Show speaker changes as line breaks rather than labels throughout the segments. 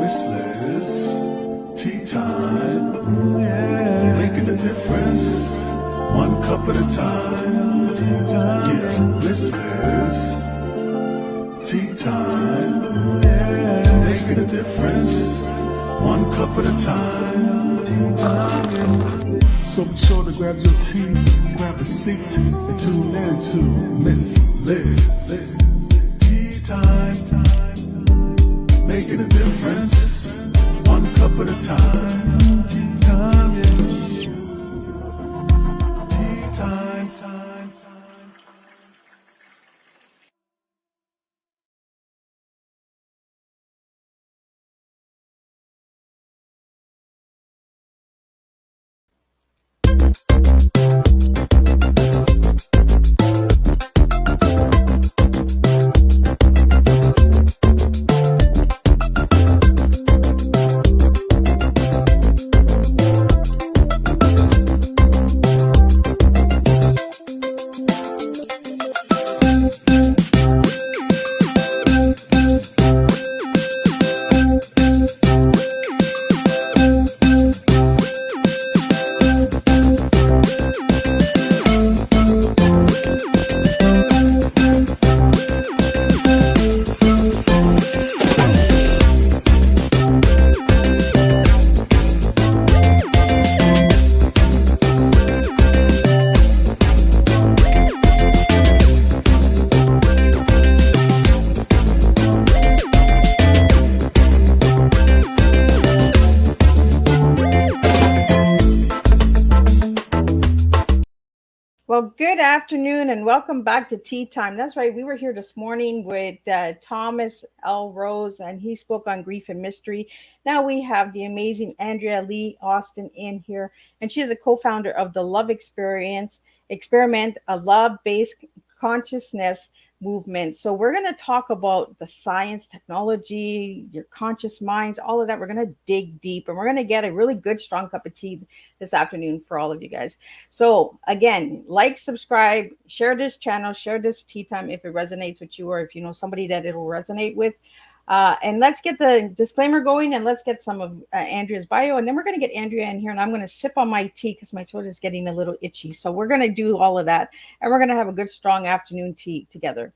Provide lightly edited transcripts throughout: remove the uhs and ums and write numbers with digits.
Miss Liz, tea time, yeah, making a difference, one cup at a time, tea time, yeah, Miss Liz, tea time, yeah, making a difference, one cup at a time, tea time, yeah. So be sure to grab your tea, grab a seat, and tune in to Miss Liz, tea time. Making a difference, one cup at a time. Tea time, yeah. Tea time, time.
Well, good afternoon and welcome back to Tea Time. That's right. We were here this morning with Thomas L. Rose, and he spoke on grief and mystery. Now we have the amazing Andrea Leigh Austin in here, and she is a co-founder of the Love Experiment, a love-based consciousness movement. So we're going to talk about the science, technology, your conscious minds, all of that. We're going to dig deep, and we're going to get a really good, strong cup of tea this afternoon for all of you guys. So again, like, subscribe, share this channel, share this tea time if it resonates with you, or if you know somebody that it'll resonate with. And let's get the disclaimer going, and let's get some of Andrea's bio, and then we're going to get Andrea in here, and I'm going to sip on my tea because my throat is getting a little itchy. So we're going to do all of that, and we're going to have a good, strong afternoon tea together.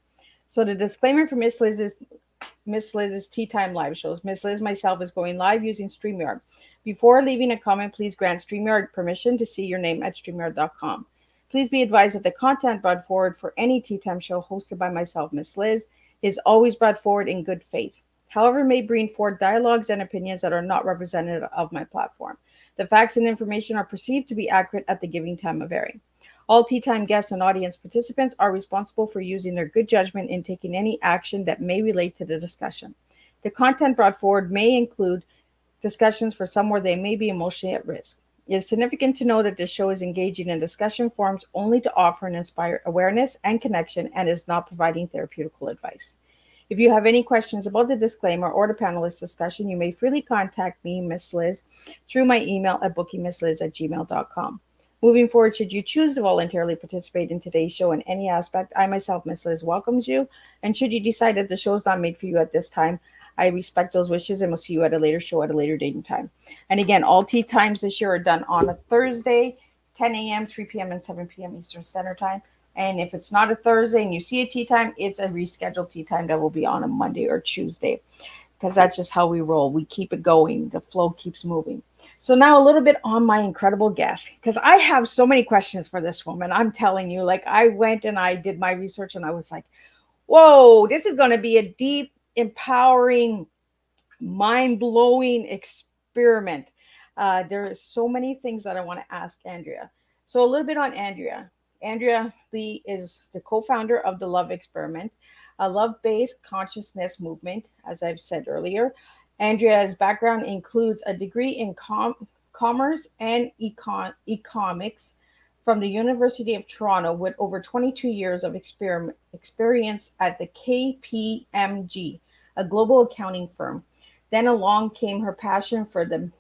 So the disclaimer for Miss Liz's Tea Time live shows. Miss Liz myself is going live using StreamYard. Before leaving a comment, please grant StreamYard permission to see your name at StreamYard.com. Please be advised that the content brought forward for any Tea Time show hosted by myself, Miss Liz, is always brought forward in good faith. However, may bring forward dialogues and opinions that are not representative of my platform. The facts and information are perceived to be accurate at the giving time of airing. All Tea Time guests and audience participants are responsible for using their good judgment in taking any action that may relate to the discussion. The content brought forward may include discussions for some where they may be emotionally at risk. It is significant to know that this show is engaging in discussion forums only to offer and inspire awareness and connection, and is not providing therapeutical advice. If you have any questions about the disclaimer or the panelist discussion, you may freely contact me, Miss Liz, through my email at bookingmissliz@gmail.com. Moving forward, should you choose to voluntarily participate in today's show in any aspect, I myself, Miss Liz, welcomes you. And should you decide that the show is not made for you at this time, I respect those wishes, and will see you at a later show at a later date and time. And again, all tea times this year are done on a Thursday, 10 a.m., 3 p.m., and 7 p.m. Eastern Standard Time. And if it's not a Thursday and you see a tea time, it's a rescheduled tea time that will be on a Monday or Tuesday, because that's just how we roll. We keep it going. The flow keeps moving. So now a little bit on my incredible guest, because I have so many questions for this woman. I'm telling you, like, I went and I did my research, and I was like, whoa, this is going to be a deep, empowering, mind-blowing experiment. There are so many things that I want to ask Andrea. So a little bit on Andrea. Andrea Leigh is the co-founder of the Love Experiment, a love-based consciousness movement, as I've said earlier. Andrea's background includes a degree in commerce and economics from the University of Toronto, with over 22 years of experience at the KPMG, a global accounting firm. Then along came her passion for the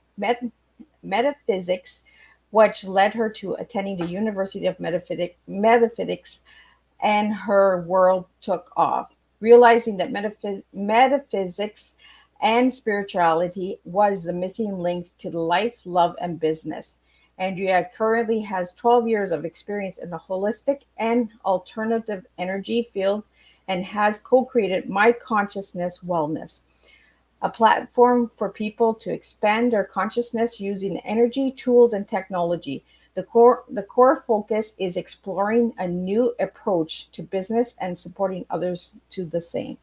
metaphysics, which led her to attending the University of Metaphysics, and her world took off. Realizing that metaphysics and spirituality was the missing link to life, love, and business. Andrea currently has 12 years of experience in the holistic and alternative energy field and has co created My Consciousness Wellness, a platform for people to expand their consciousness using energy, tools, and technology. The core focus is exploring a new approach to business and supporting others to the same.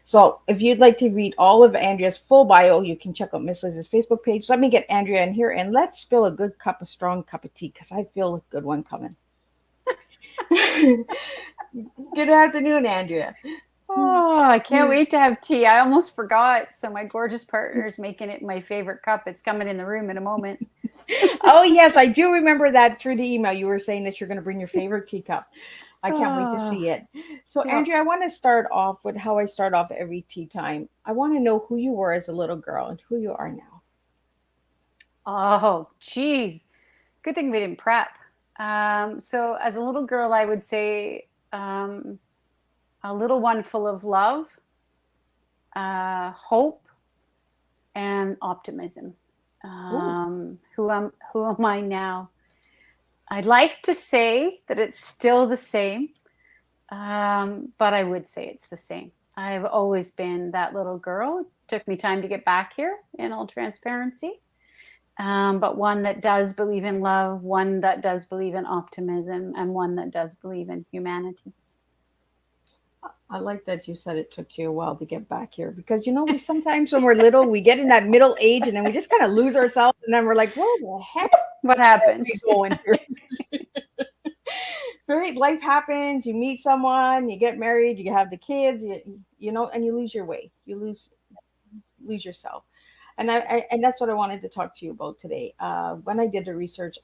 So if you'd like to read all of Andrea's full bio, you can check out Miss Liz's Facebook page. Let me get Andrea in here and let's spill a good cup of strong cup of tea because I feel a good one coming. Good afternoon, Andrea.
Oh, I can't wait to have tea. I almost forgot. So my gorgeous partner's making it my favorite cup. It's coming in the room in a moment.
Oh, yes, I do remember that through the email. You were saying that you're going to bring your favorite teacup. I can't wait to see it. So,
Yeah.
Andrea, I want to start off with how I start off every tea time. I want to know who you were as a little girl and who you are now.
Oh, geez. Good thing we didn't prep. So as a little girl, I would say a little one full of love, hope, and optimism. Who am I now? I'd like to say that it's still the same, but I would say it's the same. I've always been that little girl. It took me time to get back here, in all transparency, but one that does believe in love, one that does believe in optimism, and one that does believe in humanity.
I like that you said it took you a while to get back here because we sometimes when we're little, we get in that middle age and then we just kind of lose ourselves and then we're like, where the heck
What
are
happened?
we going here? Right, life happens, you meet someone, you get married, you have the kids, and you lose your way. You lose yourself. And that's what I wanted to talk to you about today. When I did the research,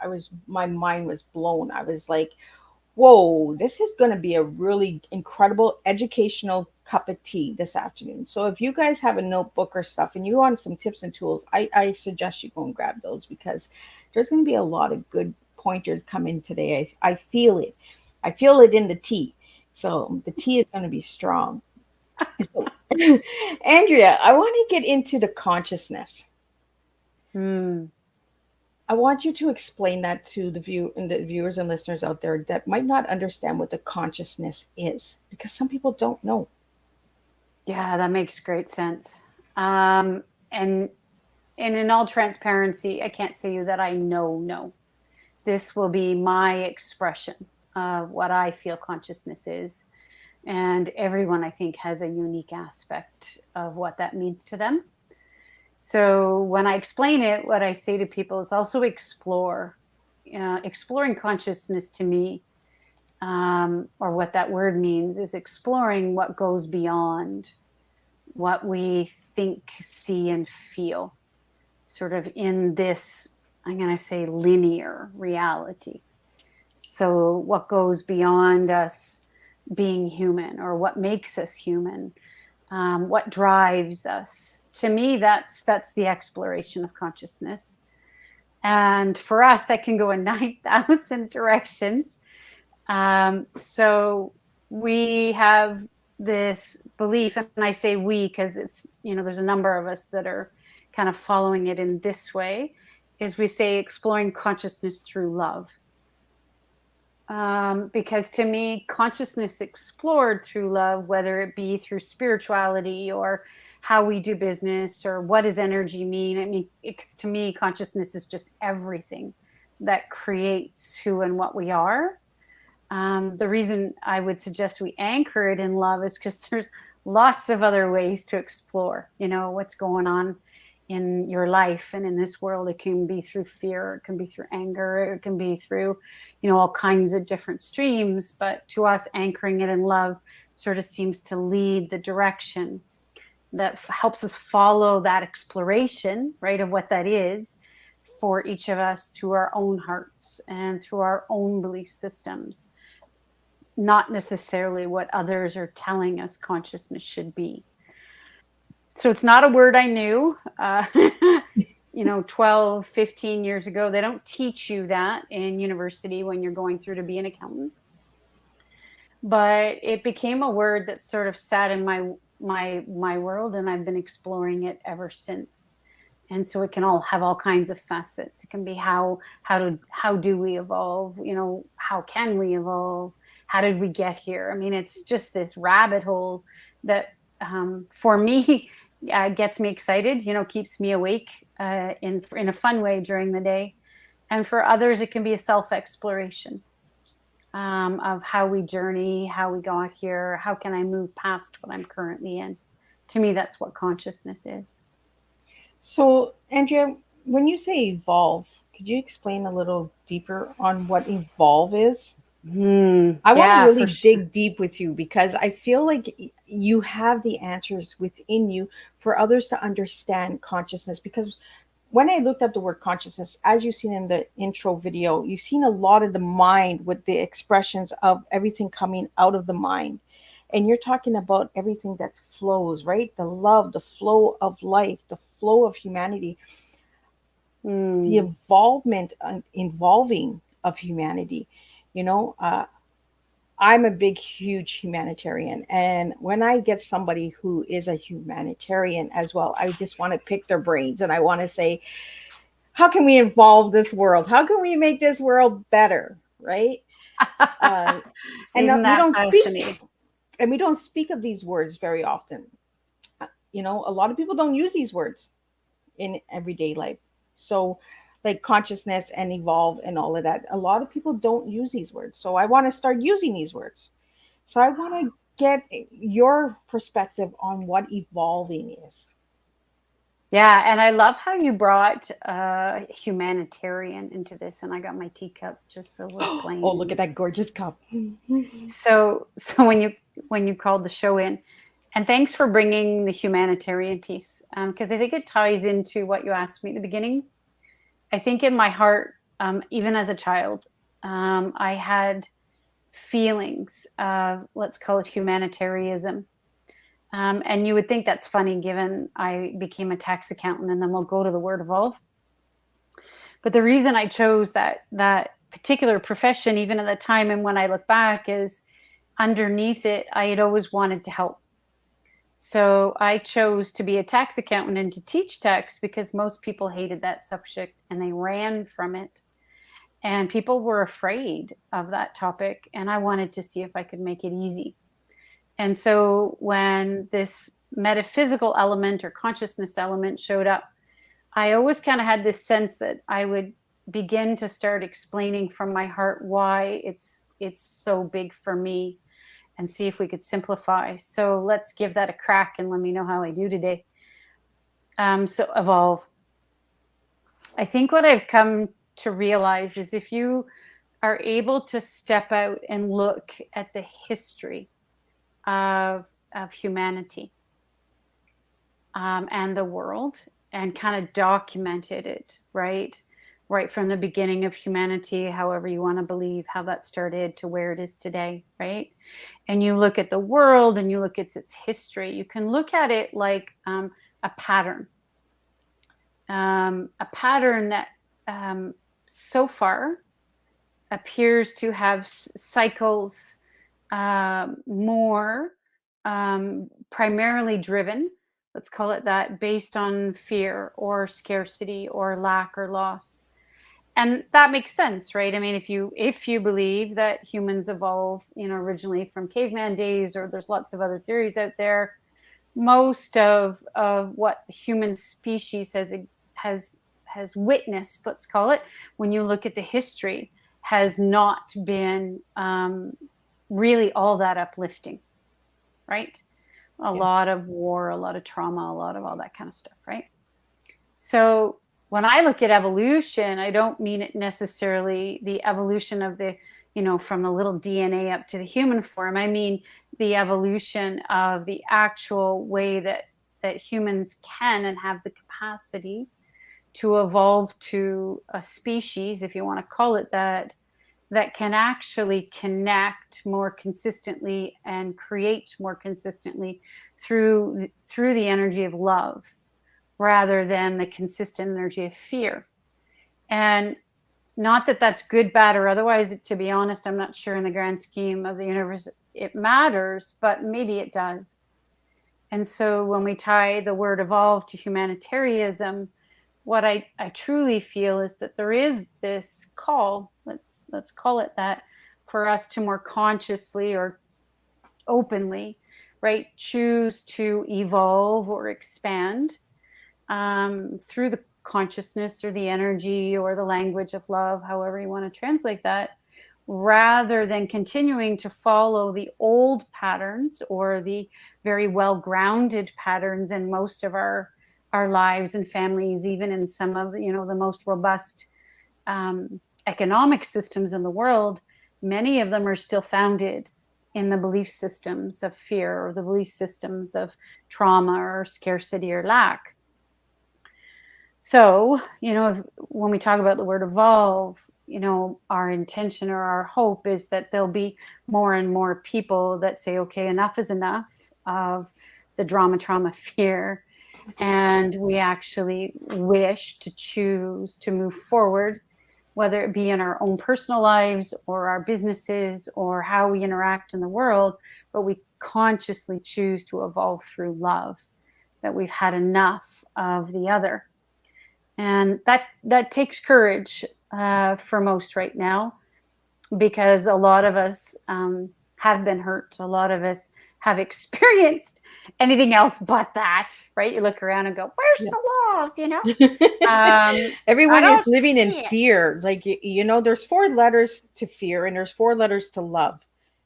my mind was blown. I was like, whoa, this is going to be a really incredible educational cup of tea this afternoon. So if you guys have a notebook or stuff and you want some tips and tools, I suggest you go and grab those because there's going to be a lot of good pointers coming today. I feel it. I feel it in the tea. So the tea is going to be strong. So, Andrea, I want to get into the consciousness. I want you to explain that to the viewers and listeners out there that might not understand what the consciousness is, because some people don't know.
Yeah, that makes great sense. And in all transparency, I can't say you that I know. This will be my expression of what I feel consciousness is. And everyone, I think, has a unique aspect of what that means to them. So when I explain it, what I say to people is also explore. Exploring consciousness to me, or what that word means, is exploring what goes beyond what we think, see, and feel, sort of in this, I'm going to say, linear reality. So what goes beyond us being human, or what makes us human, what drives us. To me, that's the exploration of consciousness. And for us, that can go in 9,000 directions. So we have this belief, and I say we because it's, there's a number of us that are kind of following it in this way, is we say exploring consciousness through love. Because to me, consciousness explored through love, whether it be through spirituality or how we do business or what does energy mean. I mean, to me, consciousness is just everything that creates who and what we are. The reason I would suggest we anchor it in love is because there's lots of other ways to explore, what's going on in your life and in this world. It can be through fear, it can be through anger, it can be through, all kinds of different streams. But to us, anchoring it in love sort of seems to lead the direction that helps us follow that exploration, right, of what that is for each of us through our own hearts and through our own belief systems, not necessarily what others are telling us consciousness should be. So it's not a word I knew, 12, 15 years ago. They don't teach you that in university when you're going through to be an accountant. But it became a word that sort of sat in my my world, and I've been exploring it ever since. And so it can all have all kinds of facets. It can be how do we evolve? You know, how can we evolve? How did we get here? I mean, it's just this rabbit hole that for me gets me excited. You know, keeps me awake in a fun way during the day. And for others, it can be a self-exploration of how we journey, how we got here, how can I move past what I'm currently in. To me, that's what consciousness is.
So, Andrea, when you say evolve, could you explain a little deeper on what evolve is? I want to really dig deep with you because I feel like you have the answers within you for others to understand consciousness. Because when I looked up the word consciousness, as you've seen in the intro video, you've seen a lot of the mind with the expressions of everything coming out of the mind. And you're talking about everything that flows, right? The love, the flow of life, the flow of humanity, the involving of humanity. You know, I'm a big, huge humanitarian. And when I get somebody who is a humanitarian as well, I just want to pick their brains and I want to say, how can we involve this world? How can we make this world better? Right. And
Isn't that fascinating?
And we don't speak of these words very often. You know, a lot of people don't use these words in everyday life. So like consciousness and evolve and all of that, a lot of people don't use these words. So I want to start using these words. So I want to get your perspective on what evolving is.
Yeah, and I love how you brought humanitarian into this, and I got my teacup just so we're playing.
Oh, look at that gorgeous cup.
So when you called the show in, and thanks for bringing the humanitarian piece, because I think it ties into what you asked me at the beginning. I think in my heart, even as a child, I had feelings of, let's call it humanitarianism. And you would think that's funny given I became a tax accountant, and then we'll go to the word evolve. But the reason I chose that particular profession, even at the time and when I look back, is underneath it, I had always wanted to help. So I chose to be a tax accountant and to teach tax because most people hated that subject and they ran from it. And people were afraid of that topic. And I wanted to see if I could make it easy. And so when this metaphysical element or consciousness element showed up, I always kind of had this sense that I would begin to start explaining from my heart why it's so big for me, and see if we could simplify. So let's give that a crack and let me know how I do today. So evolve. I think what I've come to realize is if you are able to step out and look at the history of humanity and the world and kind of documented it, right from the beginning of humanity, however you want to believe how that started to where it is today, right? And you look at the world and you look at its history, you can look at it like a pattern that so far appears to have cycles more primarily driven, let's call it that, based on fear or scarcity or lack or loss. And that makes sense, right? I mean, if you believe that humans evolved, originally from caveman days, or there's lots of other theories out there, most of what the human species has witnessed, let's call it, when you look at the history, has not been really all that uplifting, right? A lot of war, a lot of trauma, a lot of all that kind of stuff, right? So when I look at evolution, I don't mean it necessarily the evolution of the, from the little DNA up to the human form. I mean the evolution of the actual way that humans can and have the capacity to evolve to a species, if you want to call it that can actually connect more consistently and create more consistently through the energy of love, rather than the consistent energy of fear. And not that that's good, bad, or otherwise. To be honest, I'm not sure in the grand scheme of the universe it matters, but maybe it does. And so when we tie the word evolve to humanitarianism, what I truly feel is that there is this call, let's call it that, for us to more consciously or openly, right, choose to evolve or expand through the consciousness or the energy or the language of love, however you want to translate that, rather than continuing to follow the old patterns or the very well-grounded patterns in most of our lives and families, even in some of the most robust economic systems in the world. Many of them are still founded in the belief systems of fear or the belief systems of trauma or scarcity or lack. So, when we talk about the word evolve, our intention or our hope is that there'll be more and more people that say, okay, enough is enough of the drama, trauma, fear. And we actually wish to choose to move forward, whether it be in our own personal lives or our businesses or how we interact in the world, but we consciously choose to evolve through love, that we've had enough of the other. And that takes courage for most right now, because a lot of us have been hurt. A lot of us have experienced anything else but that, right? You look around and go, where's the love,
Everyone is living in fear. Like, there's 4 letters to fear and there's 4 letters to love.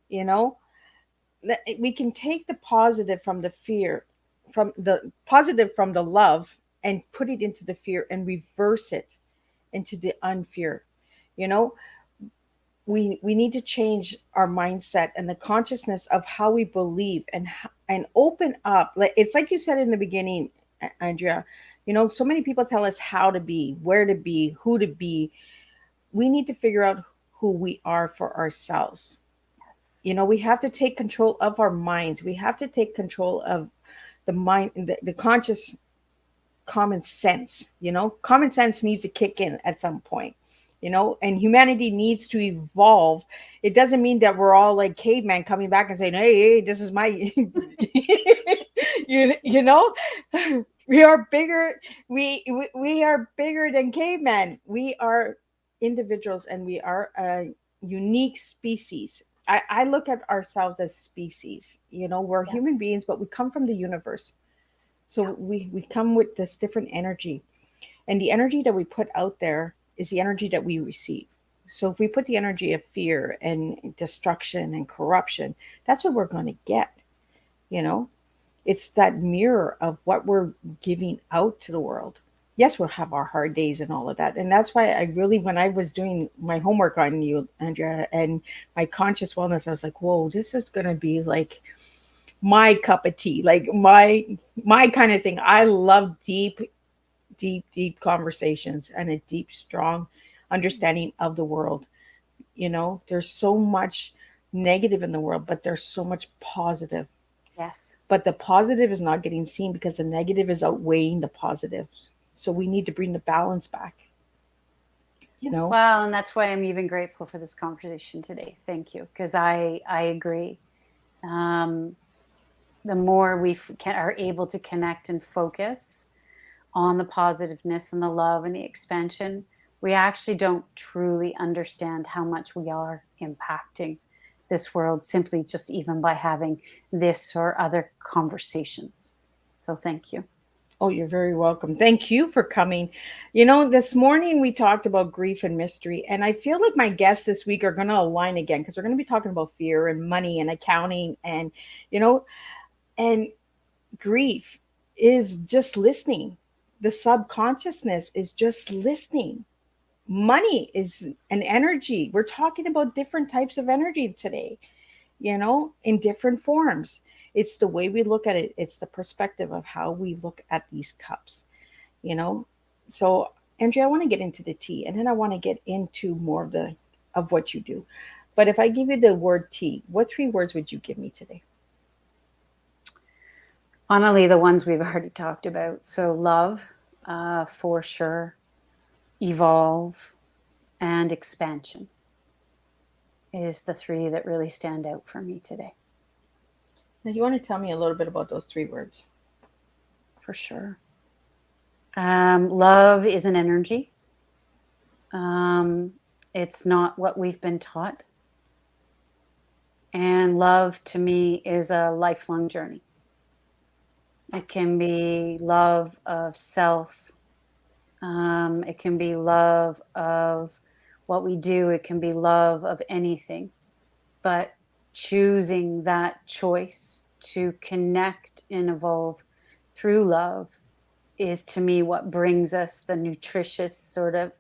We can take the positive from the fear, from the positive from the love, and put it into the fear and reverse it into the unfear. We need to change our mindset and the consciousness of how we believe and open up. It's like you said in the beginning, Andrea, so many people tell us how to be, where to be, who to be. We need to figure out who we are for ourselves. Yes. We have to take control of our minds. We have to take control of the mind, the conscious common sense. Common sense needs to kick in at some point, and humanity needs to evolve. It doesn't mean that we're all like caveman coming back and saying, hey, this is my we are bigger. We are bigger than caveman. We are individuals and we are a unique species. I look at ourselves as species. We're human beings, but we come from the universe. So we come with this different energy, and the energy that we put out there is the energy that we receive. So if we put the energy of fear and destruction and corruption, that's what we're going to get. It's that mirror of what we're giving out to the world. Yes, we'll have our hard days and all of that. And that's why when I was doing my homework on you, Andrea, and my conscious wellness, I was like, whoa, this is going to be like my cup of tea, like my kind of thing. I love deep conversations and a deep, strong understanding of the world. There's so much negative in the world, but there's so much positive.
Yes.
But the positive is not getting seen because the negative is outweighing the positives. So we need to bring the balance back.
Well, and that's why I'm even grateful for this conversation today. Thank you, because I agree. The more we are able to connect and focus on the positiveness and the love and the expansion, we actually don't truly understand how much we are impacting this world simply just even by having this or other conversations. So thank you.
Oh, you're very welcome. Thank you for coming. This morning we talked about grief and mystery, and I feel like my guests this week are going to align again, because we're going to be talking about fear and money and accounting, and and grief is just listening. The subconsciousness is just listening. Money is an energy. We're talking about different types of energy today, in different forms. It's the way we look at it. It's the perspective of how we look at these cups, So, Andrea, I want to get into the tea, and then I want to get into more of what you do. But if I give you the word tea, what 3 words would you give me today?
Honestly, the ones we've already talked about. So love, for sure, evolve, and expansion is the 3 that really stand out for me today.
Now, you want to tell me a little bit about those 3 words?
For sure. Love is an energy. It's not what we've been taught. And love to me is a lifelong journey. It can be love of self. It can be love of what we do. It can be love of anything. But choosing that choice to connect and evolve through love is, to me, what brings us the nutritious, sort of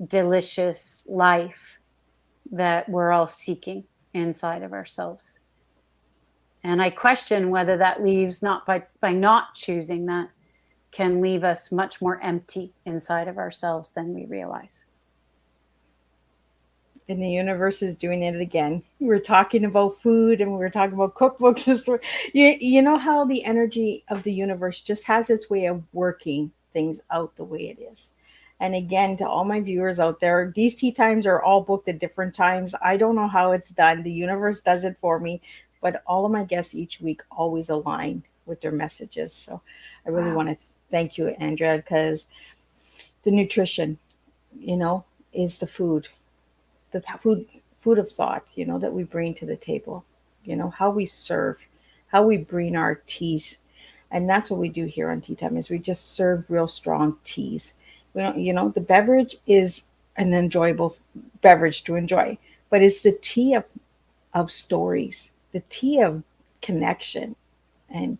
delicious life that we're all seeking inside of ourselves. And I question whether that leaves, not by not choosing that, can leave us much more empty inside of ourselves than we realize.
And the universe is doing it again. We were talking about food and we were talking about cookbooks. You know how the energy of the universe just has its way of working things out the way it is. And again, to all my viewers out there, these tea times are all booked at different times. I don't know how it's done. The universe does it for me, but all of my guests each week always align with their messages. So I really want to thank you, Andrea, because the nutrition, is the food. The food of thought, that we bring to the table, how we serve, how we bring our teas. And that's what we do here on Tea Time, is we just serve real strong teas. We don't, the beverage is an enjoyable beverage to enjoy, but it's the tea of stories, the tea of connection and,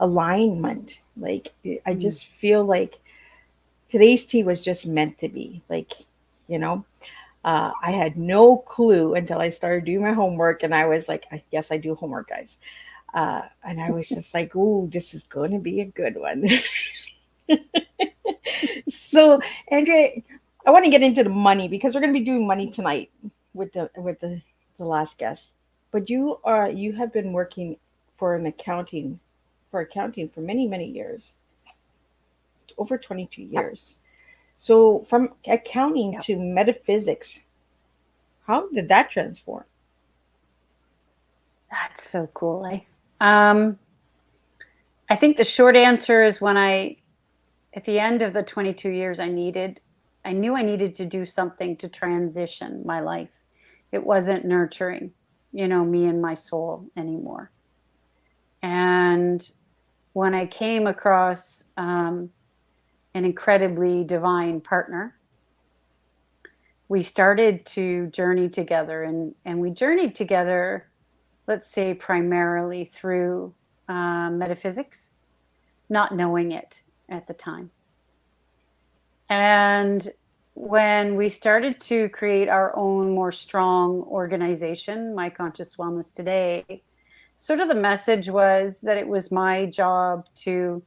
alignment. Like, I just feel like today's tea was just meant to be, like, I had no clue until I started doing my homework, and I was like, yes, I do homework, guys. And I was just like, ooh, this is going to be a good one. So, Andrea, I want to get into the money, because we're going to be doing money tonight with the last guest. But you have been working for accounting for many, many years, over 22 years. So from accounting to metaphysics, how did that transform?
That's so cool. I think the short answer is, at the end of the 22 years, I knew I needed to do something to transition my life. It wasn't nurturing, me and my soul anymore. And when I came across an incredibly divine partner, we started to journey together, and we journeyed together, let's say, primarily through metaphysics, not knowing it at the time. And when we started to create our own more strong organization, My Conscious Wellness Today, sort of the message was that it was my job to,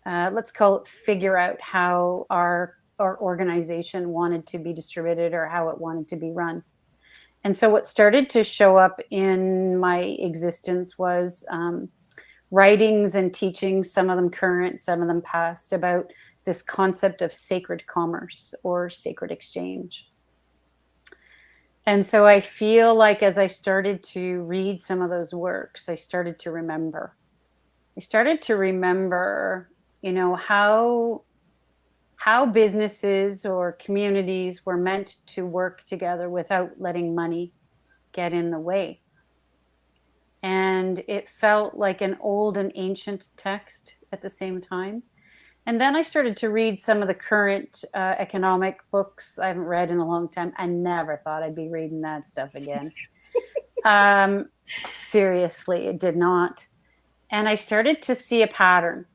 let's call it, figure out how our organization wanted to be distributed, or how it wanted to be run. And so what started to show up in my existence was writings and teachings, some of them current, some of them past, about this concept of sacred commerce or sacred exchange. And so I feel like, as I started to read some of those works, I started to remember. How businesses or communities were meant to work together without letting money get in the way. And it felt like an old and ancient text at the same time. And then I started to read some of the current economic books I haven't read in a long time. I never thought I'd be reading that stuff again. Seriously, it did not. And I started to see a pattern.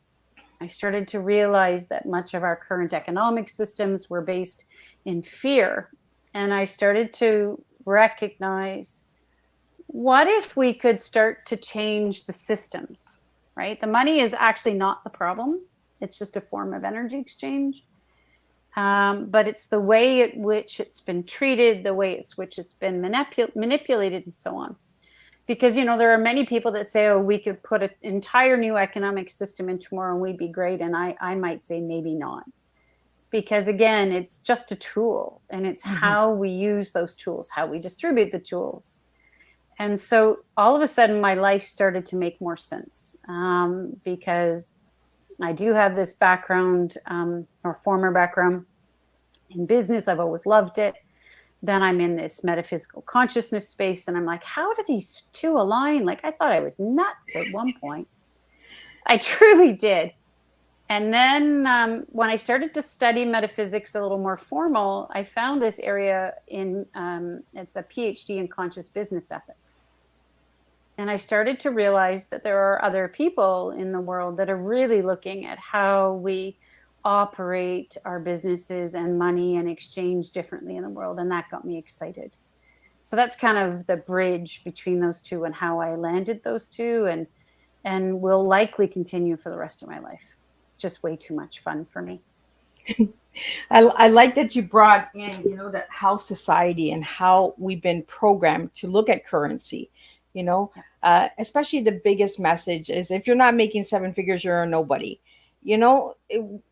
I started to realize that much of our current economic systems were based in fear. And I started to recognize, what if we could start to change the systems, right? The money is actually not the problem. It's just a form of energy exchange. But it's the way in which it's been treated, the way in which it's been manipulated, and so on. Because, there are many people that say, oh, we could put an entire new economic system in tomorrow and we'd be great. And I might say maybe not. Because, again, it's just a tool. And it's how we use those tools, how we distribute the tools. And so all of a sudden my life started to make more sense, because I do have this background, or former background in business. I've always loved it. Then I'm in this metaphysical consciousness space, and I'm like, how do these two align? Like, I thought I was nuts at one point. I truly did. And then when I started to study metaphysics a little more formal, I found this area in, it's a PhD in conscious business ethics. And I started to realize that there are other people in the world that are really looking at how we operate our businesses and money and exchange differently in the world. And that got me excited. So that's kind of the bridge between those two and how I landed those two, and will likely continue for the rest of my life. It's just way too much fun for me.
I like that you brought in, that how society and how we've been programmed to look at currency, especially the biggest message is if you're not making seven figures, you're a nobody. We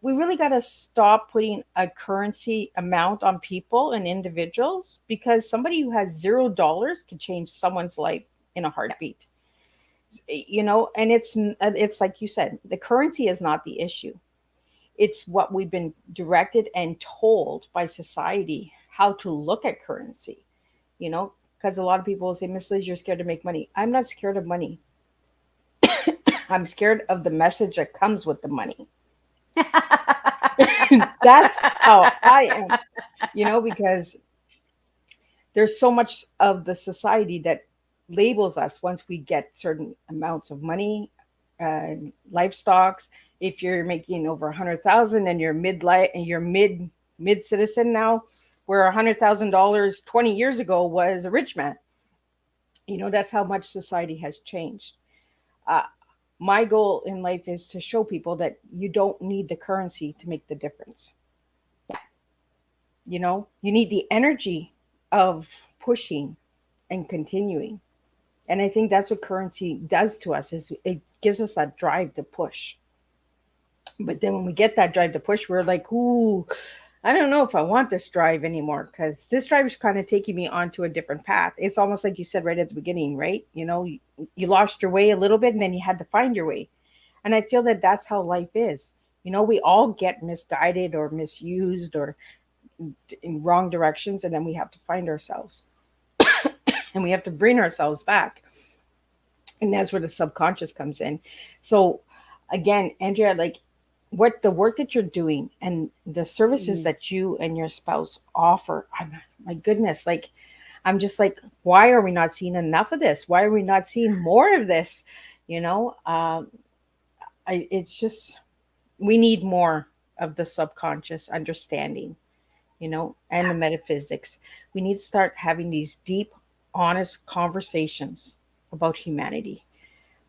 really got to stop putting a currency amount on people and individuals, because somebody who has $0 can change someone's life in a heartbeat. And it's like you said, the currency is not the issue. It's what we've been directed and told by society how to look at currency, because a lot of people will say, Miss Liz, you're scared to make money. I'm not scared of money. I'm scared of the message that comes with the money. That's how I am, because there's so much of the society that labels us once we get certain amounts of money, life stocks. If you're making over 100,000 and you're mid citizen now, where $100,000 20 years ago was a rich man. That's how much society has changed. My goal in life is to show people that you don't need the currency to make the difference.
Yeah.
You need the energy of pushing and continuing. And I think that's what currency does to us, is it gives us that drive to push. But then when we get that drive to push, we're like, ooh, I don't know if I want this drive anymore, because this drive is kind of taking me onto a different path. It's almost like you said right at the beginning, right? You lost your way a little bit and then you had to find your way. And I feel that that's how life is. We all get misguided or misused or in wrong directions, and then we have to find ourselves and we have to bring ourselves back. And that's where the subconscious comes in. So again, Andrea, like, what the work that you're doing and the services that you and your spouse offer, my goodness, like, I'm just like, why are we not seeing enough of this? Why are we not seeing more of this? It's just, we need more of the subconscious understanding, and the metaphysics. We need to start having these deep, honest conversations about humanity.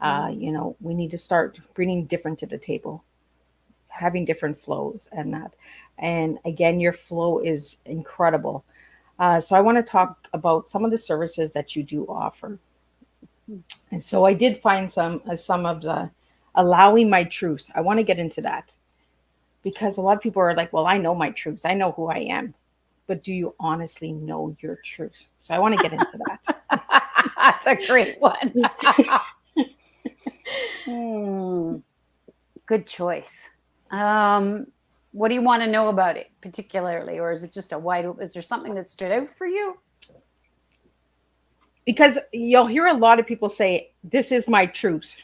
We need to start bringing different to the table, having different flows and that. And again, your flow is incredible. So I want to talk about some of the services that you do offer. And so I did find some of the allowing my truth. I want to get into that, because a lot of people are like, well, I know my truth. I know who I am. But do you honestly know your truth? So I want to get into that.
That's a great one. Good choice. What do you want to know about it particularly? Or is it just is there something that stood out for you?
Because you'll hear a lot of people say, this is my truth.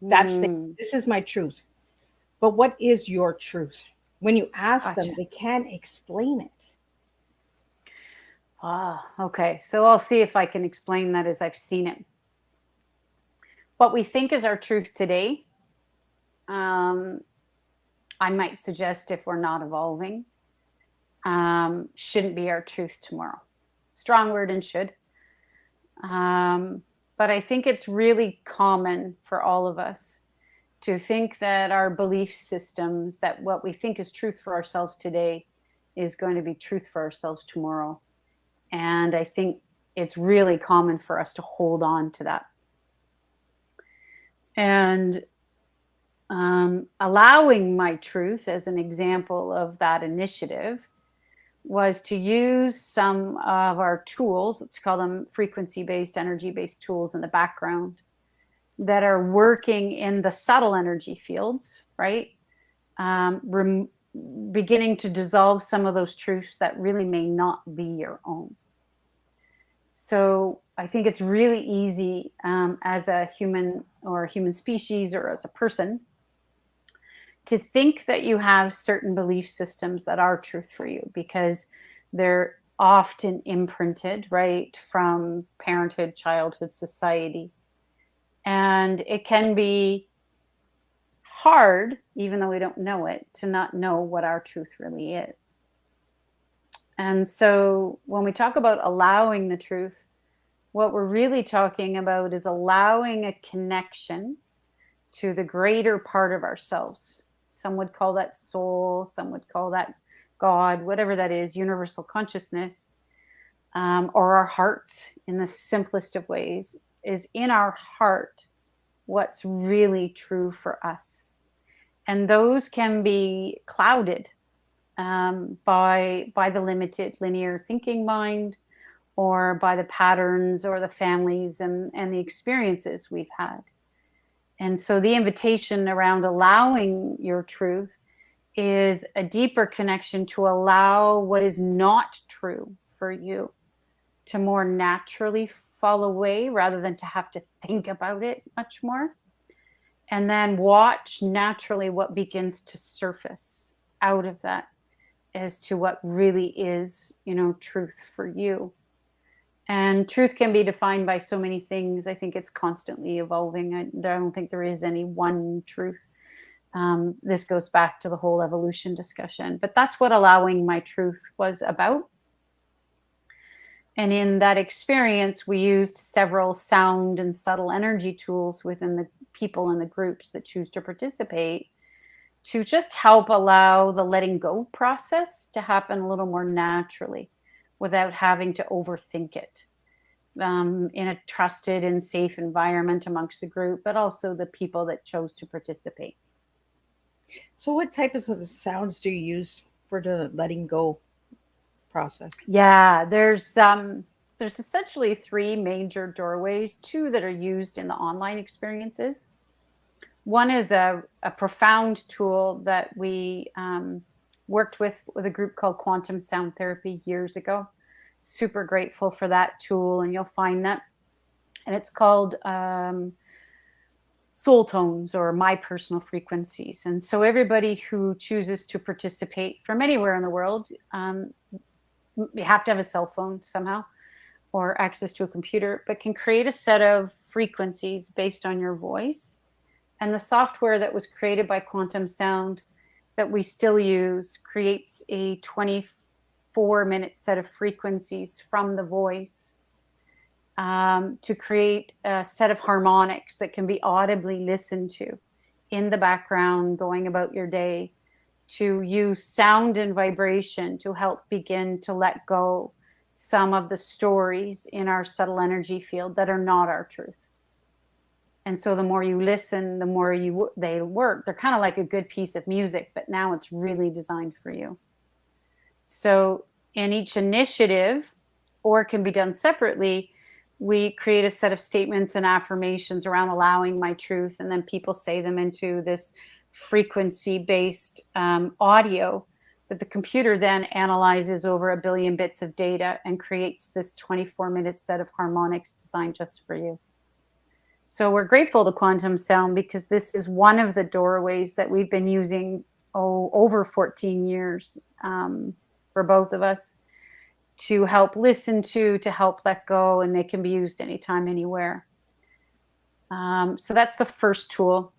This is my truth. But what is your truth? When you ask them, they can't explain it.
Okay. So I'll see if I can explain that as I've seen it. What we think is our truth today, I might suggest, if we're not evolving, shouldn't be our truth tomorrow. Strong word and should. But I think it's really common for all of us to think that our belief systems, that what we think is truth for ourselves today is going to be truth for ourselves tomorrow. And I think it's really common for us to hold on to that. And allowing my truth as an example of that initiative was to use some of our tools, let's call them frequency-based, energy-based tools in the background that are working in the subtle energy fields, right? Beginning to dissolve some of those truths that really may not be your own. So I think it's really easy as a human or a human species or as a person to think that you have certain belief systems that are truth for you because they're often imprinted, right, from parenthood, childhood, society. And it can be hard, even though we don't know it, to not know what our truth really is. And so when we talk about allowing the truth, what we're really talking about is allowing a connection to the greater part of ourselves. Some would call that soul, some would call that God, whatever that is, universal consciousness, or our hearts in the simplest of ways, is in our heart what's really true for us. And those can be clouded by the limited linear thinking mind, or by the patterns or the families and the experiences we've had. And so the invitation around allowing your truth is a deeper connection to allow what is not true for you to more naturally fall away rather than to have to think about it much more. And then watch naturally what begins to surface out of that as to what really is, truth for you. And truth can be defined by so many things. I think it's constantly evolving. I don't think there is any one truth. This goes back to the whole evolution discussion. But that's what allowing my truth was about. And in that experience, we used several sound and subtle energy tools within the people and the groups that choose to participate to just help allow the letting go process to happen a little more naturally, without having to overthink it, in a trusted and safe environment amongst the group, but also the people that chose to participate.
So what types of sounds do you use for the letting go process?
Yeah, there's essentially three major doorways, two that are used in the online experiences. One is a profound tool that we worked with a group called Quantum Sound Therapy years ago. Super grateful for that tool, and you'll find that. And it's called soul tones, or my personal frequencies. And so everybody who chooses to participate from anywhere in the world, you have to have a cell phone somehow or access to a computer, but can create a set of frequencies based on your voice. And the software that was created by Quantum Sound that we still use creates a 24-minute set of frequencies from the voice to create a set of harmonics that can be audibly listened to in the background going about your day, to use sound and vibration to help begin to let go some of the stories in our subtle energy field that are not our truth. And so the more you listen, the more they work. They're kind of like a good piece of music, but now it's really designed for you. So in each initiative, or it can be done separately, we create a set of statements and affirmations around allowing my truth, and then people say them into this frequency-based audio that the computer then analyzes over 1 billion bits of data and creates this 24-minute set of harmonics designed just for you. So we're grateful to Quantum Sound because this is one of the doorways that we've been using over 14 years for both of us to help listen to help let go, and they can be used anytime, anywhere. So that's the first tool.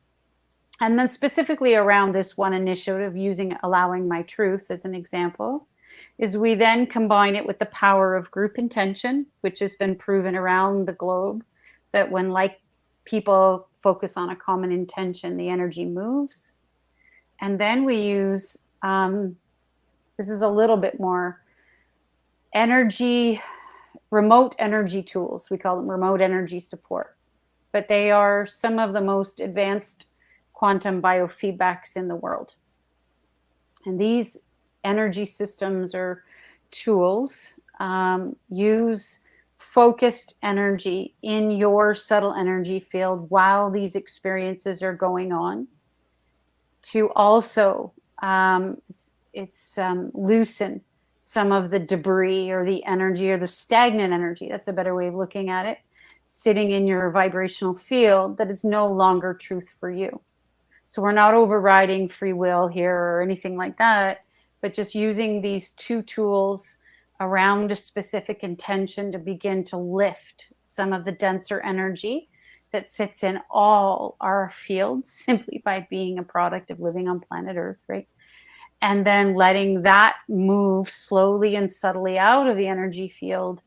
And then specifically around this one initiative, using allowing my truth as an example, is we then combine it with the power of group intention, which has been proven around the globe that when people focus on a common intention, the energy moves. And then we use, this is a little bit more remote energy tools. We call them remote energy support, but they are some of the most advanced quantum biofeedbacks in the world. And these energy systems are tools. Use focused energy in your subtle energy field while these experiences are going on to also loosen some of the debris or the energy or the stagnant energy. That's a better way of looking at it. Sitting in your vibrational field that is no longer truth for you. So we're not overriding free will here or anything like that, but just using these two tools around a specific intention to begin to lift some of the denser energy that sits in all our fields simply by being a product of living on planet Earth, right? And then letting that move slowly and subtly out of the energy field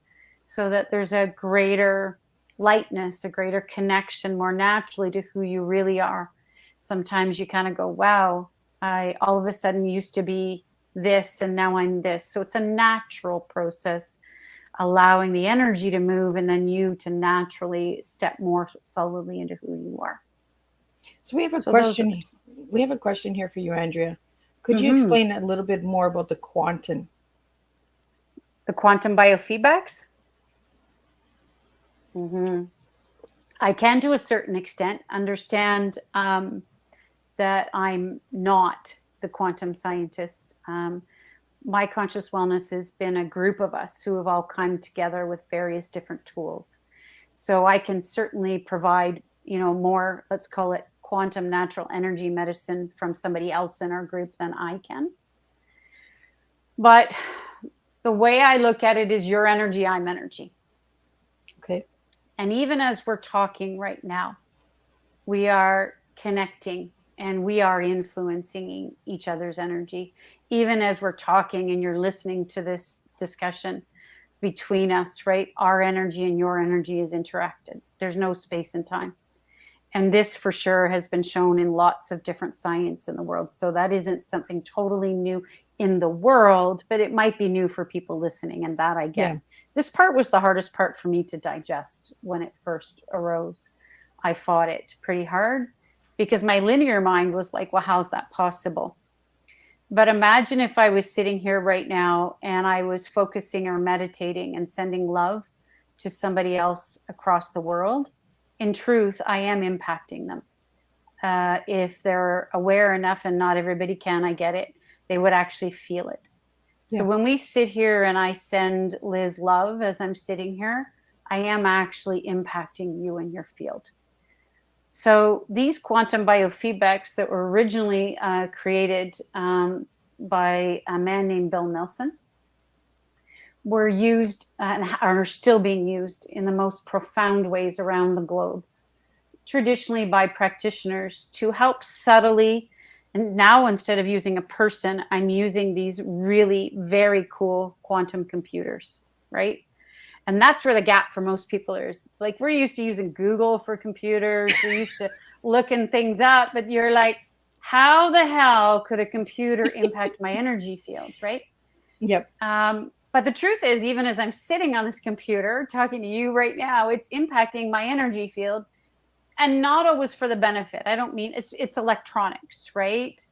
so that there's a greater lightness, a greater connection more naturally to who you really are. Sometimes you kind of go, wow, I all of a sudden used to be this and now I'm this. So it's a natural process, allowing the energy to move and then you to naturally step more solidly into who you are.
So we have a question. We have a question here for you, Andrea. Could you explain a little bit more about the quantum?
The quantum biofeedbacks? I can, to a certain extent, understand that I'm not the quantum scientist. My conscious wellness has been a group of us who have all come together with various different tools. So I can certainly provide, more, let's call it quantum natural energy medicine from somebody else in our group than I can. But the way I look at it is your energy, I'm energy.
Okay.
And even as we're talking right now, we are connecting and we are influencing each other's energy. Even as we're talking and you're listening to this discussion between us, right? Our energy and your energy is interacted. There's no space and time. And this for sure has been shown in lots of different science in the world. So that isn't something totally new in the world, but it might be new for people listening, and that I get. Yeah. This part was the hardest part for me to digest when it first arose. I fought it pretty hard because my linear mind was like, well, how's that possible? But imagine if I was sitting here right now and I was focusing or meditating and sending love to somebody else across the world. In truth, I am impacting them. If they're aware enough, and not everybody can, I get it, they would actually feel it. Yeah. So when we sit here and I send Liz love as I'm sitting here, I am actually impacting you in your field. So these quantum biofeedbacks that were originally created by a man named Bill Nelson were used and are still being used in the most profound ways around the globe, traditionally by practitioners to help subtly. And now instead of using a person, I'm using these really very cool quantum computers, right? And that's where the gap for most people is. Like, we're used to using Google for computers. We're used to looking things up, but you're like, how the hell could a computer impact my energy fields, right?
Yep.
But the truth is, even as I'm sitting on this computer talking to you right now, it's impacting my energy field, and not always for the benefit. I don't mean it's electronics, right?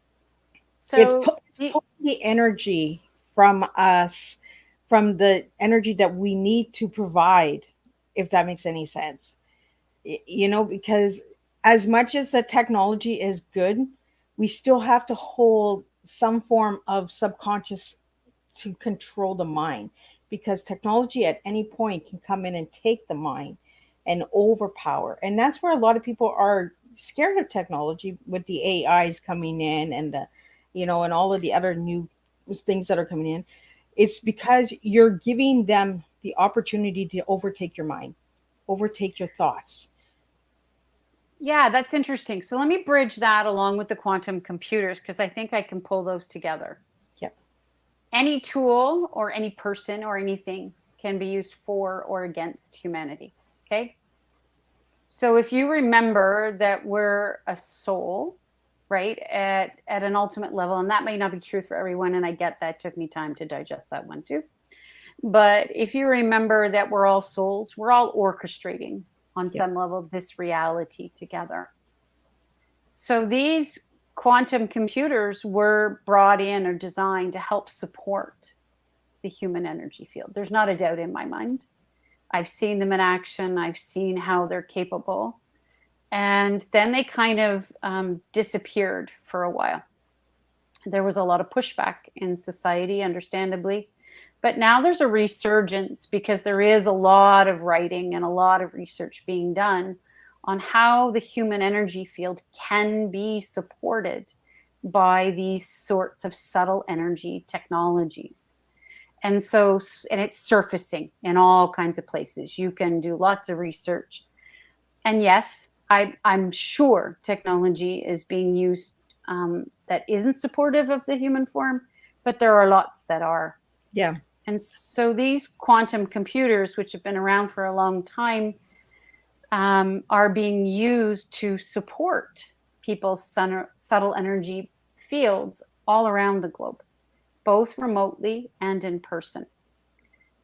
So
it's the energy from us, from the energy that we need to provide, if that makes any sense. Because as much as the technology is good, we still have to hold some form of subconscious to control the mind, because technology at any point can come in and take the mind and overpower. And that's where a lot of people are scared of technology, with the AIs coming in and and all of the other new things that are coming in. It's because you're giving them the opportunity to overtake your mind, overtake your thoughts.
Yeah, that's interesting. So let me bridge that along with the quantum computers, because I think I can pull those together. Any tool or any person or anything can be used for or against humanity. Okay. So if you remember that we're a soul, right, at an ultimate level, and that may not be true for everyone, and I get that, took me time to digest that one too. But if you remember that we're all souls, we're all orchestrating on some level this reality together. So these quantum computers were brought in or designed to help support the human energy field. There's not a doubt in my mind. I've seen them in action. I've seen how they're capable. And then they kind of disappeared for a while. There was a lot of pushback in society, understandably. But now there's a resurgence because there is a lot of writing and a lot of research being done on how the human energy field can be supported by these sorts of subtle energy technologies. And it's surfacing in all kinds of places. You can do lots of research. And yes, I'm sure technology is being used that isn't supportive of the human form, but there are lots that are.
Yeah.
And so these quantum computers, which have been around for a long time, are being used to support people's subtle energy fields all around the globe, both remotely and in person.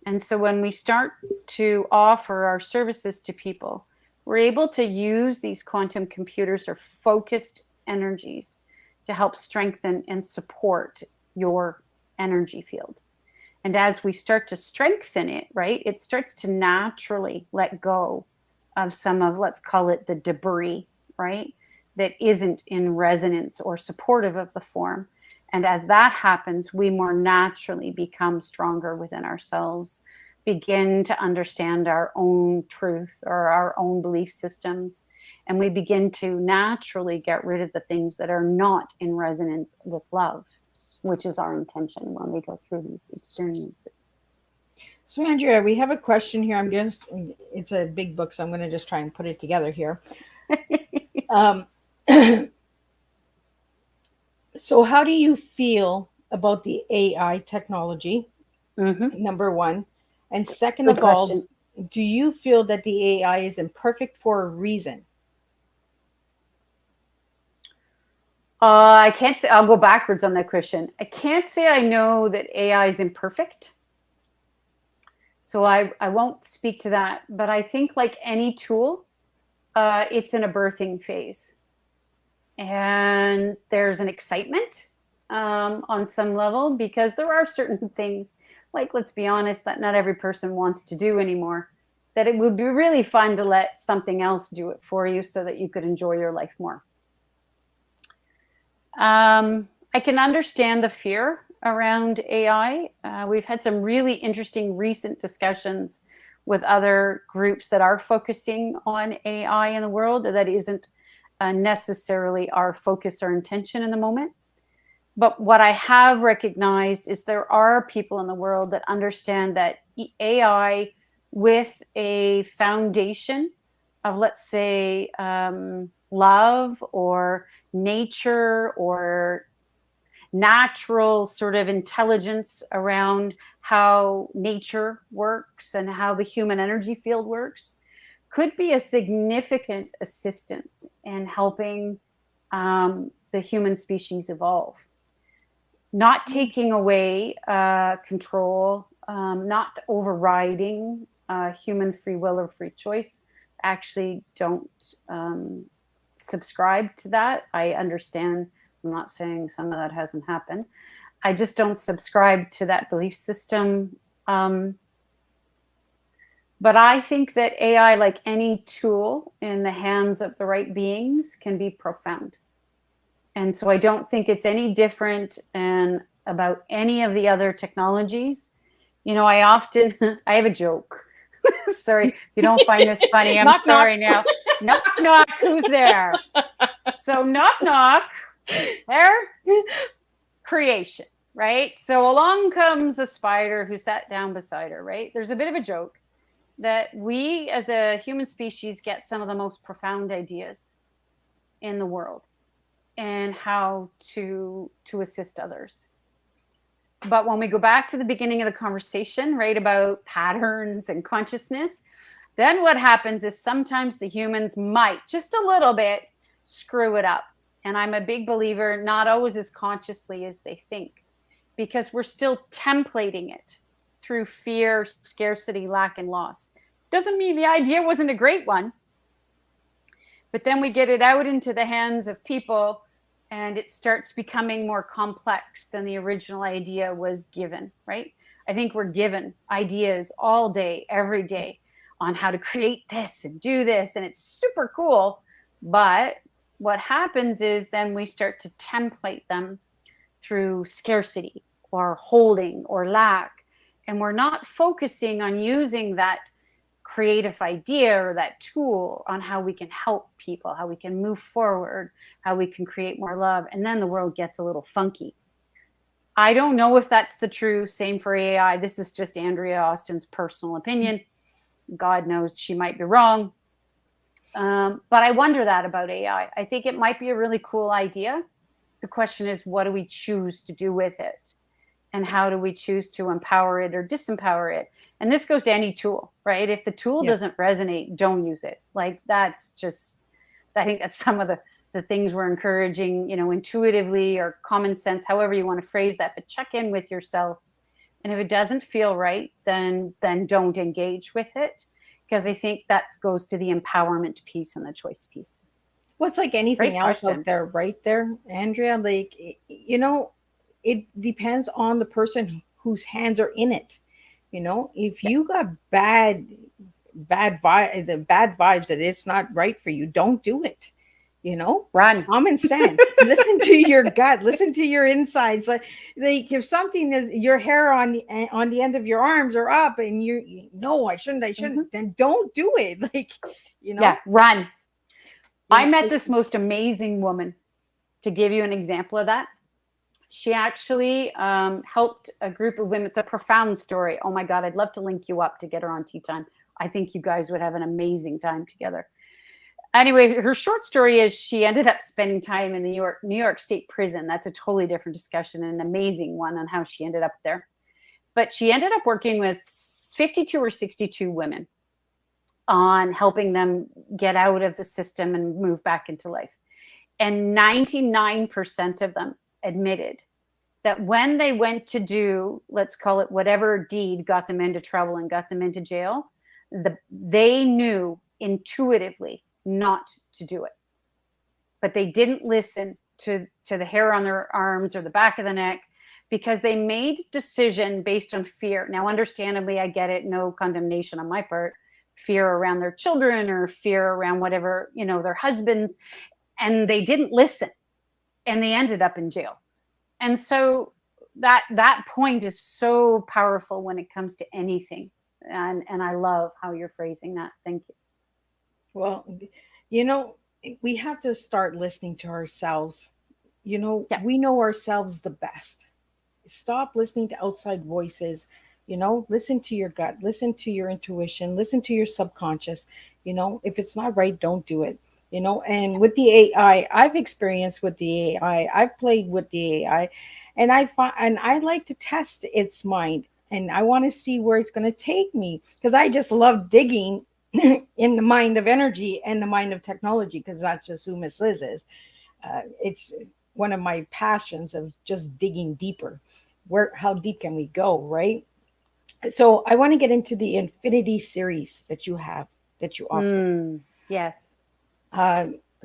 And so when we start to offer our services to people, we're able to use these quantum computers or focused energies to help strengthen and support your energy field. And as we start to strengthen it, right, it starts to naturally let go of some of, let's call it the debris, right, that isn't in resonance or supportive of the form. And as that happens, we more naturally become stronger within ourselves, begin to understand our own truth or our own belief systems. And we begin to naturally get rid of the things that are not in resonance with love, which is our intention when we go through these experiences.
So Andrea, we have a question here. It's a big book, so I'm going to just try and put it together here. So how do you feel about the AI technology? Mm-hmm. Number one. And second of all, do you feel that the AI is imperfect for a reason?
I can't say. I'll go backwards on that question. I can't say I know that AI is imperfect. So I won't speak to that. But I think like any tool, it's in a birthing phase. And there's an excitement on some level because there are certain things, like, let's be honest, that not every person wants to do anymore, that it would be really fun to let something else do it for you so that you could enjoy your life more. I can understand the fear around AI. We've had some really interesting recent discussions with other groups that are focusing on AI in the world. That isn't necessarily our focus or intention in the moment. But what I have recognized is there are people in the world that understand that AI with a foundation of, let's say, love or nature or natural sort of intelligence around how nature works and how the human energy field works could be a significant assistance in helping the human species evolve. Not taking away control, not overriding human free will or free choice. Actually don't subscribe to that. I understand. I'm not saying some of that hasn't happened. I just don't subscribe to that belief system. But I think that AI, like any tool in the hands of the right beings, can be profound. And so I don't think it's any different about any of the other technologies. You know, I have a joke. Sorry, if you don't find this funny, I'm knock, sorry knock. Now. Knock, knock, who's there? So knock, knock, there, creation, right? So along comes a spider who sat down beside her, right? There's a bit of a joke that we as a human species get some of the most profound ideas in the world and how to assist others. But when we go back to the beginning of the conversation, right, about patterns and consciousness, then what happens is sometimes the humans might just a little bit screw it up. And I'm a big believer, not always as consciously as they think, because we're still templating it through fear, scarcity, lack, and loss. Doesn't mean the idea wasn't a great one. But then we get it out into the hands of people and it starts becoming more complex than the original idea was given, right? I think we're given ideas all day, every day on how to create this and do this. And it's super cool. But what happens is then we start to template them through scarcity or holding or lack. And we're not focusing on using that creative idea or that tool on how we can help people, how we can move forward, how we can create more love. And then the world gets a little funky. I don't know if that's the true. Same for AI. This is just Andrea Austin's personal opinion. God knows she might be wrong. But I wonder that about AI. I think it might be a really cool idea. The question is, what do we choose to do with it? And how do we choose to empower it or disempower it? And this goes to any tool, right? If the tool doesn't resonate, don't use it. Like that's just, I think that's some of the things we're encouraging, intuitively or common sense, however you want to phrase that, but check in with yourself. And if it doesn't feel right, then don't engage with it. Because I think that goes to the empowerment piece and the choice piece.
Well, it's like anything else out there, right there, Andrea. Like, it depends on the person whose hands are in it. If you got bad vibes that it's not right for you, don't do it.
Run.
Common sense. Listen to your gut. Listen to your insides. Like if something is your hair on the end of your arms are up, and I shouldn't. Then don't do it.
Yeah, run. I met this most amazing woman. To give you an example of that, she actually helped a group of women. It's a profound story. Oh my God, I'd love to link you up to get her on Teatime. I think you guys would have an amazing time together. Anyway, her short story is she ended up spending time in the New York State prison. That's a totally different discussion, an amazing one on how she ended up there. But she ended up working with 52 or 62 women on helping them get out of the system and move back into life. And 99% of them admitted that when they went to do, let's call it whatever deed got them into trouble and got them into jail, they knew intuitively not to do it. But they didn't listen to the hair on their arms or the back of the neck, because they made decision based on fear. Now, understandably, I get it. No condemnation on my part. Fear around their children or fear around whatever, their husbands. And they didn't listen. And they ended up in jail. And so that point is so powerful when it comes to anything. And I love how you're phrasing that. Thank you.
Well, we have to start listening to ourselves. We know ourselves the best. Stop listening to outside voices. Listen to your gut, listen to your intuition, listen to your subconscious. If it's not right, don't do it. And with the AI, I've experienced with the AI, I've played with the AI, and I like to test its mind, and I want to see where it's going to take me, because I just love digging in the mind of energy and the mind of technology, because that's just who Miss Liz is. It's one of my passions of just digging deeper. How deep can we go, right? So I want to get into the Infinity series that you offer.
Yes.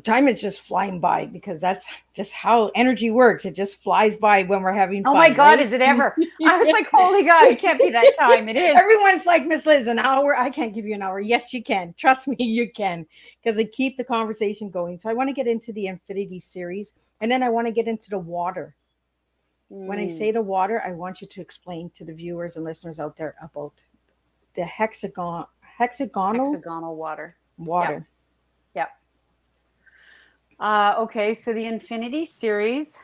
Time is just flying by, because that's just how energy works. It just flies by when we're having fun.
Oh my God,
right?
is it ever? I was like, holy God, it can't be that time. It is.
Everyone's like, Miss Liz, an hour? I can't give you an hour. Yes, you can. Trust me, you can, because they keep the conversation going. So I want to get into the Infinity series, and then I want to get into the water. When I say the water, I want you to explain to the viewers and listeners out there about the hexagonal
water. Yep. Okay, so the Infinity series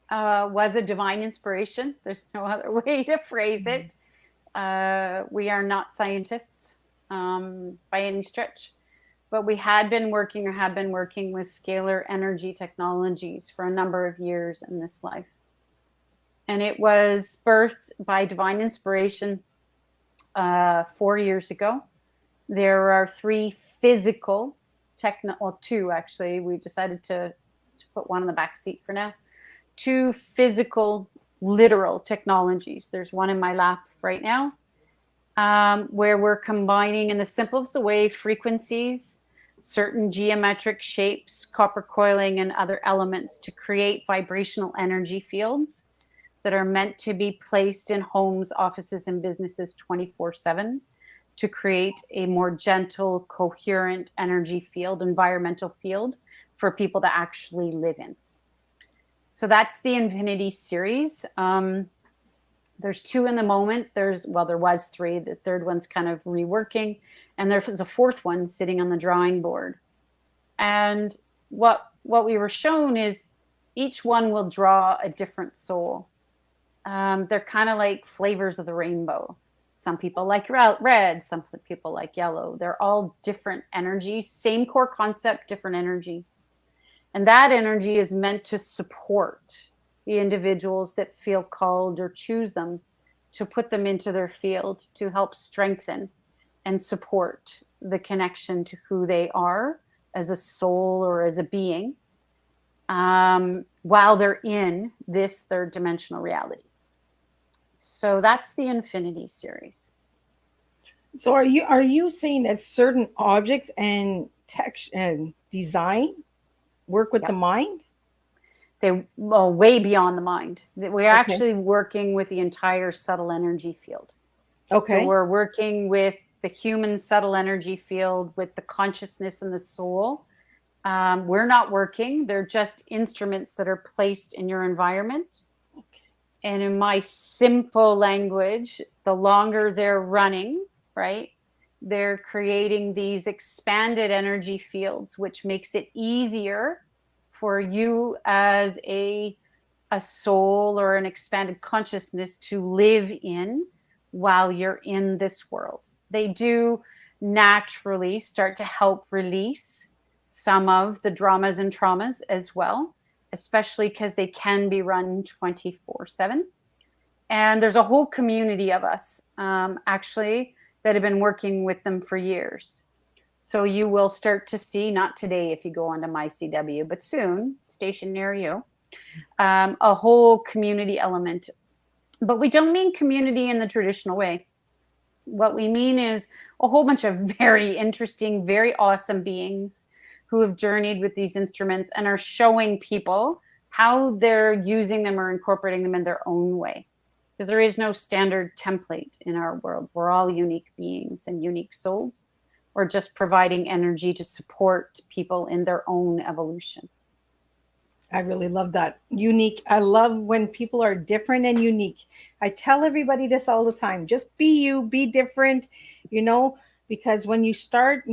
was a divine inspiration. There's no other way to phrase it. We are not scientists by any stretch, but we have been working with scalar energy technologies for a number of years in this life. And it was birthed by divine inspiration 4 years ago. There are three physical two actually. We decided to put one on the back seat for now. 2 physical, literal technologies. There's one in my lap right now, where we're combining in the simplest way frequencies, certain geometric shapes, copper coiling, and other elements to create vibrational energy fields that are meant to be placed in homes, offices, and businesses 24/7 to create a more gentle, coherent energy field, environmental field for people to actually live in. So that's the Infinity series. There's 2 in the moment. There was 3. The third one's kind of reworking. And there's a 4th one sitting on the drawing board. And what we were shown is each one will draw a different soul. They're kind of like flavors of the rainbow. Some people like red, some people like yellow. They're all different energies, same core concept, different energies. And that energy is meant to support the individuals that feel called or choose them, to put them into their field, to help strengthen and support the connection to who they are as a soul or as a being, while they're in this third dimensional reality. So that's the Infinity series.
So are you saying that certain objects and text and design work with the mind?
They way beyond the mind. We're actually working with the entire subtle energy field.
Okay.
So we're working with the human subtle energy field, with the consciousness and the soul. We're not working. They're just instruments that are placed in your environment. And in my simple language, the longer they're running, right, they're creating these expanded energy fields, which makes it easier for you as a soul or an expanded consciousness to live in while you're in this world. They do naturally start to help release some of the dramas and traumas as well, especially because they can be run 24/7. And there's a whole community of us actually that have been working with them for years. So you will start to see, not today if you go onto mycw, but soon, station near you, a whole community element. But we don't mean community in the traditional way. What we mean is a whole bunch of very interesting, very awesome beings who have journeyed with these instruments and are showing people how they're using them or incorporating them in their own way. Because there is no standard template in our world. We're all unique beings and unique souls. Or just providing energy to support people in their own evolution.
I really love that. Unique. I love when people are different and unique. I tell everybody this all the time. Just be you, be different, because when you start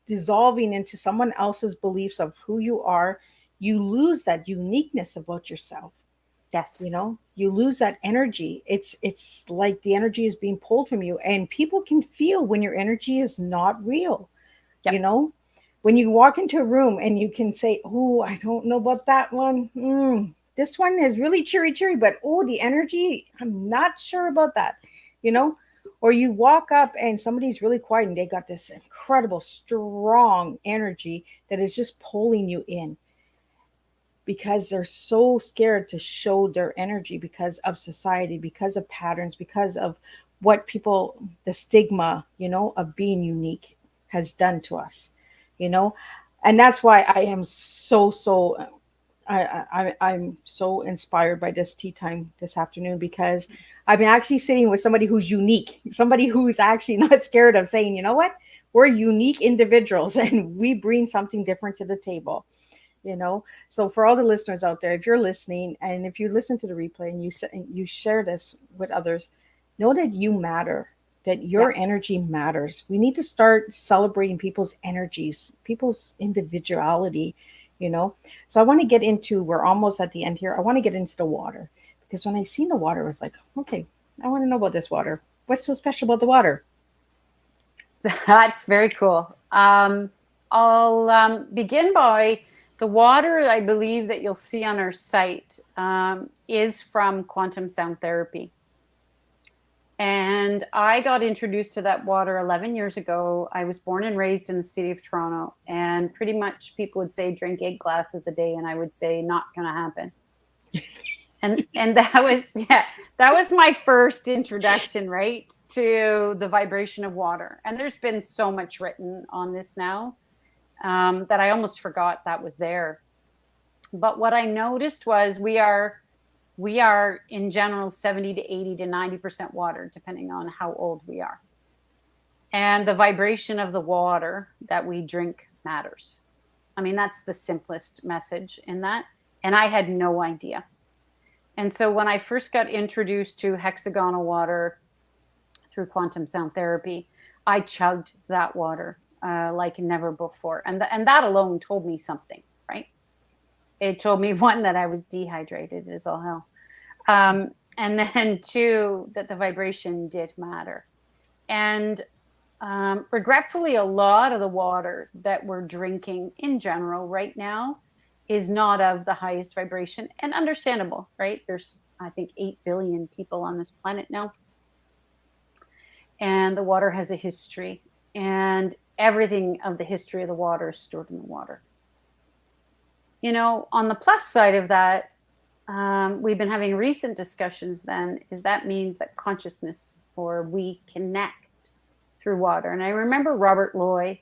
dissolving into someone else's beliefs of who you are, you lose that uniqueness about yourself.
Yes.
You lose that energy. It's like the energy is being pulled from you, and people can feel when your energy is not real. Yep. When you walk into a room and you can say, oh, I don't know about that one. This one is really cheery, but the energy, I'm not sure about that, or you walk up and somebody's really quiet and they got this incredible, strong energy that is just pulling you in. Because they're so scared to show their energy because of society, because of patterns, because of what the stigma, of being unique has done to us, and that's why I am I'm so inspired by this tea time this afternoon, because I've been actually sitting with somebody who's unique, somebody who's actually not scared of saying, you know what, we're unique individuals and we bring something different to the table. So for all the listeners out there, if you're listening and if you listen to the replay and you share this with others, know that you matter, that your energy matters. We need to start celebrating people's energies, people's individuality, So I want to get into, we're almost at the end here. I want to get into the water, because when I seen the water, I was like, okay, I want to know about this water. What's so special about the water?
That's very cool. I'll begin by, the water, I believe, that you'll see on our site is from quantum sound therapy. And I got introduced to that water 11 years ago. I was born and raised in the city of Toronto. And pretty much people would say, drink 8 glasses a day. And I would say, not going to happen. And that was my first introduction, right, to the vibration of water. And there's been so much written on this now. That I almost forgot that was there. But what I noticed was we are We are in general 70 to 80 to 90% water, depending on how old we are. And the vibration of the water that we drink matters. I mean, that's the simplest message in that. And I had no idea. And so when I first got introduced to hexagonal water through quantum sound therapy, I chugged that water like never before. And that alone told me something, right? It told me, one, that I was dehydrated as all hell. And then two, that the vibration did matter. And regretfully, a lot of the water that we're drinking in general right now is not of the highest vibration, and understandable, right? There's, I think, 8 billion people on this planet now. And the water has a history, and everything of the history of the water is stored in the water. You know, on the plus side of that, we've been having recent discussions then, is that means that consciousness, or we connect through water. And I remember Robert Loy,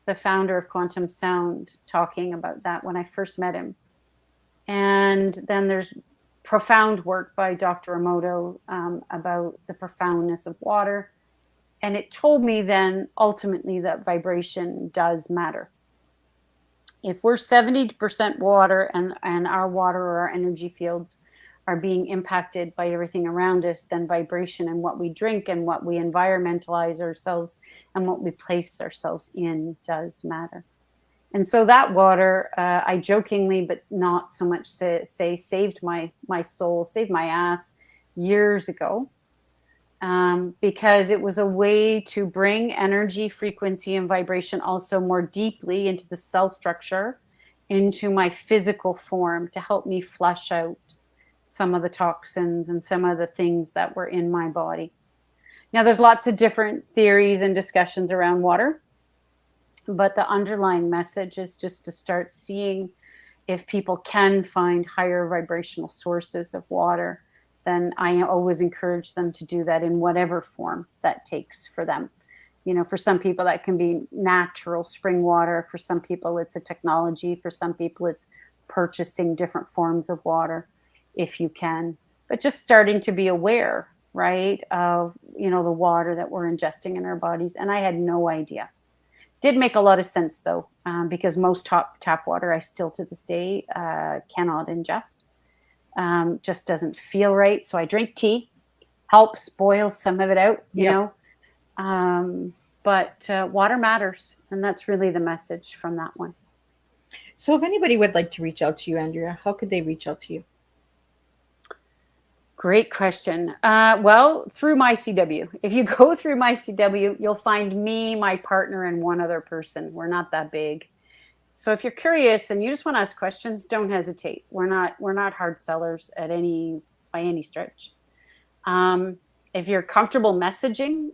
the founder of Quantum Sound, talking about that when I first met him. And then there's profound work by Dr. Emoto about the profoundness of water. And it told me then ultimately that vibration does matter. If we're 70% water and our water or our energy fields are being impacted by everything around us, then vibration and what we drink and what we environmentalize ourselves and what we place ourselves in does matter. And so that water, I jokingly, but not so much say saved my soul, saved my ass years ago, because it was a way to bring energy, frequency, and vibration also more deeply into the cell structure, into my physical form, to help me flush out some of the toxins and some of the things that were in my body. Now, there's lots of different theories and discussions around water, but the underlying message is just to start seeing if people can find higher vibrational sources of water. Then I always encourage them to do that in whatever form that takes for them. You know, for some people that can be natural spring water. For some people it's a technology. For some people it's purchasing different forms of water, if you can. But just starting to be aware, right, of, you know, the water that we're ingesting in our bodies. And I had no idea. Did make a lot of sense, though, because most tap water I still to this day cannot ingest. Just doesn't feel right. So I drink tea, helps boil some of it out, you know. But water matters. And that's really the message from that one.
So if anybody would like to reach out to you, Andrea, how could they reach out to you?
Great question. Well, through mycw. If you go through mycw, you'll find me, my partner, and one other person. We're not that big. So if you're curious and you just want to ask questions, don't hesitate. We're not hard sellers by any stretch. If you're comfortable messaging,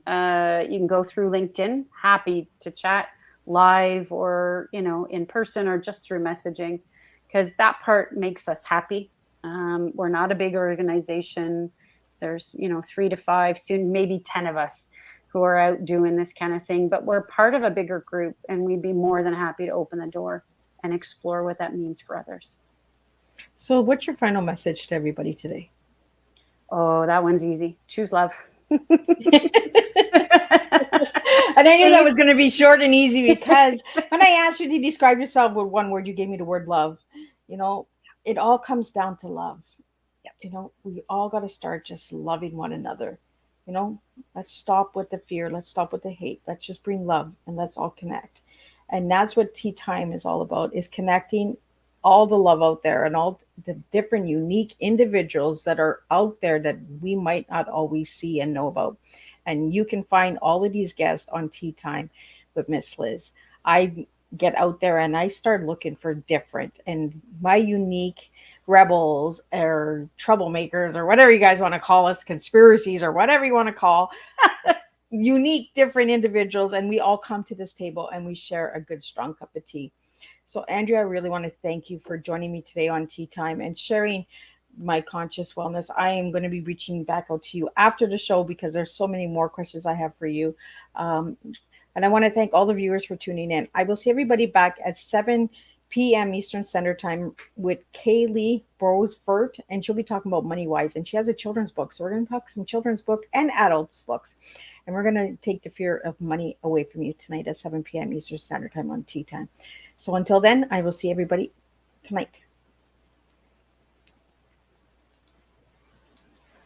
you can go through LinkedIn. Happy to chat live or, you know, in person or just through messaging, because that part makes us happy. We're not a big organization. There's, you know, 3 to 5, soon maybe 10 of us who are out doing this kind of thing, but we're part of a bigger group, and we'd be more than happy to open the door and explore what that means for others. So
what's your final message to everybody today?
Oh, that one's easy. Choose love.
And I knew that was going to be short and easy, because when I asked you to describe yourself with one word, you gave me the word love. You know, it all comes down to love. You know, we all got to start just loving one another. You know, let's stop with the fear. Let's stop with the hate. Let's just bring love, and let's all connect. And that's what Teatime is all about, is connecting all the love out there and all the different unique individuals that are out there that we might not always see and know about. And you can find all of these guests on Teatime with Miss Liz. I get out there and I start looking for different, and my unique rebels or troublemakers or whatever you guys want to call us, conspiracies or whatever you want to call unique different individuals, and we all come to this table and we share a good strong cup of tea. So Andrea, I really want to thank you for joining me today on Teatime and sharing my conscious wellness. I am going to be reaching back out to you after the show, because there's so many more questions I have for you. And I want to thank all the viewers for tuning in. I will see everybody back at 7 p.m. Eastern Standard Time with Kaylee Brosford, and she'll be talking about money wise. And she has a children's book, so we're going to talk some children's book and adults books, and we're going to take the fear of money away from you tonight at 7 p.m. Eastern Standard Time on Teatime. So until then, I will see everybody tonight.